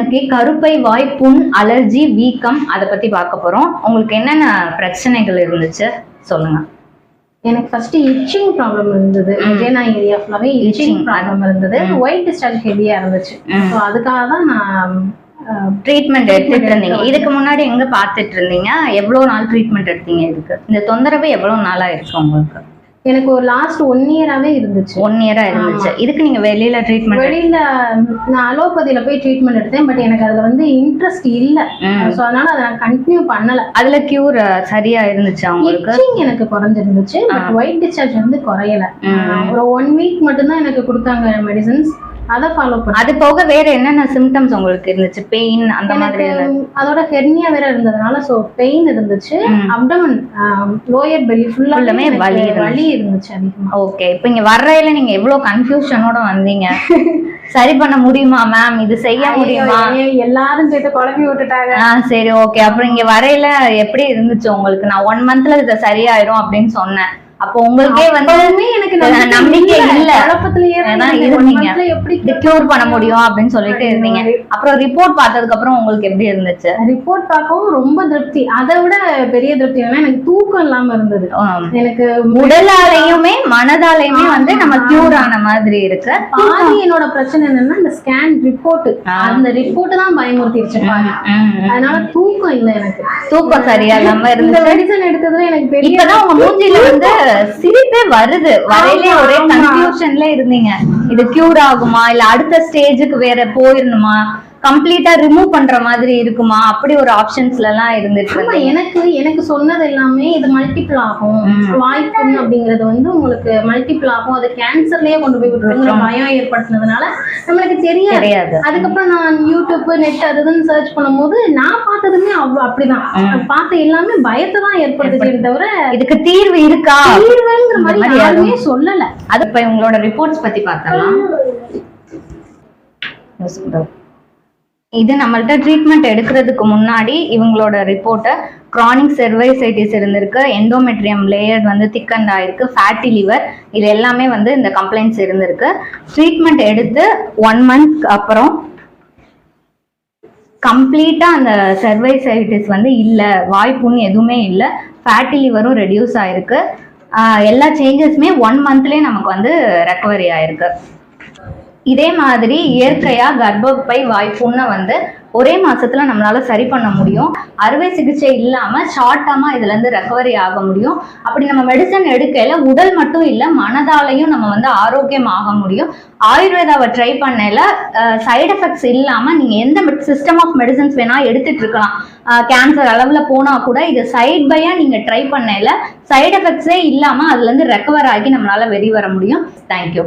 Okay, கருப்பை, வாய் புண், allergy, வீக்கம் அதை பத்தி பார்க்க போறோம். உங்களுக்கு என்னென்ன பிரச்சனைகள் இருந்துச்சு சொல்லுங்க. எனக்கு ஃபர்ஸ்ட் இச்சிங் ப்ராப்ளம் இருந்தது. விஜயனா ஏரியா ஃபுல்லாவே இச்சிங் ப்ராப்ளம் இருந்தது. ஒயிட் டிஸ்சார்ஜ் ஹெவியா இருந்துச்சு. ஸோ அதுக்காக தான் நான் ட்ரீட்மெண்ட் எடுத்துட்டு இருந்தீங்க. இதுக்கு முன்னாடி எங்க பார்த்துட்டு இருந்தீங்க? எவ்வளவு நாள் ட்ரீட்மெண்ட் எடுத்தீங்க? இதுக்கு இந்த தொந்தரவு எவ்வளவு நாளா இருக்கு உங்களுக்கு? எனக்கு ஒரு லாஸ்ட் 1 இயராவே இருந்துச்சு. 1 இயரா இருந்துச்சு. இதுக்கு நீங்க வெளியில ட்ரீட்மெண்ட்? வெளியில நான் அலோபதியில போய் ட்ரீட்மெண்ட் எடுத்தேன். பட் எனக்கு அதுல வந்து இன்ட்ரெஸ்ட் இல்ல. ஸோ அதனால அதை நான் கண்டினியூ பண்ணல. அதுல கியூர் சரியா இருந்துச்சு உங்களுக்கு? எனக்கு குறைஞ்சிருந்துச்சு. பட் ஒயிட் டிஸ்சார்ஜ் வந்து குறையல. ஒரு 1 வீக் மட்டும்தான் எனக்கு கொடுத்தாங்க மெடிசன்ஸ். அதை ஃபாலோ பண்ண. அது போக வேற என்னென்ன சிம்டம்ஸ் உங்களுக்கு இருந்துச்சு? பெயின் அந்த மாதிரி? அதோட ஹெர்னியா வேற இருந்ததுனால சோ பெயின் இருந்துச்சு. அப்டமன், லோயர் பெல்லி ஃபுல்லாமே வலி இருந்துச்சு அதிகமா. ஓகே, இப்போ இங்க வர்றதுல நீங்க எவ்வளவு கன்ஃபியூஷனோட வந்தீங்க? சரி பண்ண முடியுமா மேம்? இது செய்ய முடியுமா? எல்லாரும் சேர்த்து குழப்பி விட்டுட்டாங்க. சரி, ஓகே. அப்புறம் இங்க வரையில எப்படி இருந்துச்சு உங்களுக்கு? நான் 1 மந்த்ல இது சரியாயிரும் அப்படின்னு சொன்னேன். அப்போ உங்களுக்கே வந்து எனக்கு நம்பிக்கை இல்ல, எப்படி கியூர் பண்ண முடியும் அப்படின்னு சொல்லிட்டு இருந்தீங்க. அப்புறம் ரிப்போர்ட் பார்த்ததுக்கு அப்புறம் உங்களுக்கு எப்படி இருந்துச்சு? ரிப்போர்ட் பார்க்கவும் ரொம்ப திருப்தி. அதை விட பெரிய திருப்தி என்னன்னா எனக்கு தூக்கம் இல்லாம இருந்தது. எனக்கு உடலாலையுமே மனதாலையுமே வந்து நம்ம கியூர் ஆன மாதிரி இருக்கு. பாதி என்னோட பிரச்சனை என்னன்னா இந்த ஸ்கேன் ரிப்போர்ட், அந்த ரிப்போர்ட் தான் பயமுறுத்திடுச்சு. அதனால தூக்கம் இல்ல, எனக்கு தூக்கம் சரியா இல்லாம இருந்துச்சு. மெடிசன் எடுத்ததுல எனக்கு பெரிய இப்பதான் உங்க மூஞ்சில வந்து சிரிப்பே வருது. வரையிலே ஒரே கன்ஃபியூஷன்ல இருந்தீங்க. இது கியூர் ஆகுமா இல்ல அடுத்த ஸ்டேஜுக்கு வேற போயிடணுமா, கம்ப்ளீட்டா ரிமூவ் பண்ற மாதிரி இருக்குமா, அப்படி ஒரு ஆப்ஷன்ஸ்ல எல்லாம் இருந்துட்டு எனக்கு சொன்னது எல்லாமே இது மல்டிபிள் ஆகும். வாய்ப்புண் அப்படிங்கிறது வந்து உங்களுக்கு மல்டிபிள் ஆகும், அது கேன்சர்லயே கொண்டு போய் விட்டுருங்கிற பயம் ஏற்படுத்தினதுனால நம்மளுக்கு தெரியாது. அதுக்கப்புறம் நான் யூடியூப், நெட் அதுன்னு சர்ச் பண்ணும்போது நான் பார்த்ததுமே அப்படிதான் பார்த்த எல்லாமே பயத்தை தான் ஏற்படுத்துச்சு தவிர இதுக்கு தீர்வு இருக்கா, தீர்வுங்கிற மாதிரி யாருமே சொல்லல. அது இப்ப உங்களோட ரிப்போர்ட்ஸ் பத்தி பார்த்தலாம். இது நம்மள்ட்ட ட்ரீட்மெண்ட் எடுக்கிறதுக்கு முன்னாடி இவங்களோட ரிப்போர்ட்டை கிரானிக் செர்வைசைட்டிஸ் இருந்திருக்கு, எண்டோமெட்ரியம் லேயர் வந்து திக்கண்ட் ஆயிருக்கு, ஃபேட்டி லிவர், இது எல்லாமே வந்து இந்த கம்ப்ளைண்ட்ஸ் இருந்திருக்கு. ட்ரீட்மெண்ட் எடுத்து 1 மந்த் அப்புறம் கம்ப்ளீட்டா அந்த செர்வைசைட்டிஸ் வந்து இல்லை, வாய்ப்புண் எதுவுமே இல்லை, ஃபேட்டி லிவரும் ரெடியூஸ் ஆயிருக்கு. எல்லா சேஞ்சஸுமே 1 மந்த்லேயே நமக்கு வந்து ரெக்கவரி ஆயிருக்கு. இதே மாதிரி இயற்கையா கர்ப்பப்பை வாய்ப்புண்ணை வந்து ஒரே மாசத்துல நம்மளால சரி பண்ண முடியும். அறுவை சிகிச்சை இல்லாம ஷார்ட் டர்மா இதுல இருந்து ரெக்கவரி ஆக முடியும். அப்படி நம்ம மெடிசன் எடுக்கையில உடல் மட்டும் இல்ல மனதாலையும் நம்ம வந்து ஆரோக்கியம் ஆக முடியும். ஆயுர்வேதாவை ட்ரை பண்ணல சைடு எஃபெக்ட்ஸ் இல்லாம நீங்க எந்த சிஸ்டம் ஆஃப் மெடிசன்ஸ் வேணா எடுத்துட்டு இருக்கலாம். கேன்சர் அளவுல போனா கூட இது சைட் பையா நீங்க ட்ரை பண்ணல சைடு எஃபெக்ட்ஸே இல்லாம அதுல இருந்து ரெக்கவர் ஆகி நம்மளால வெளிவர முடியும். தேங்க்யூ.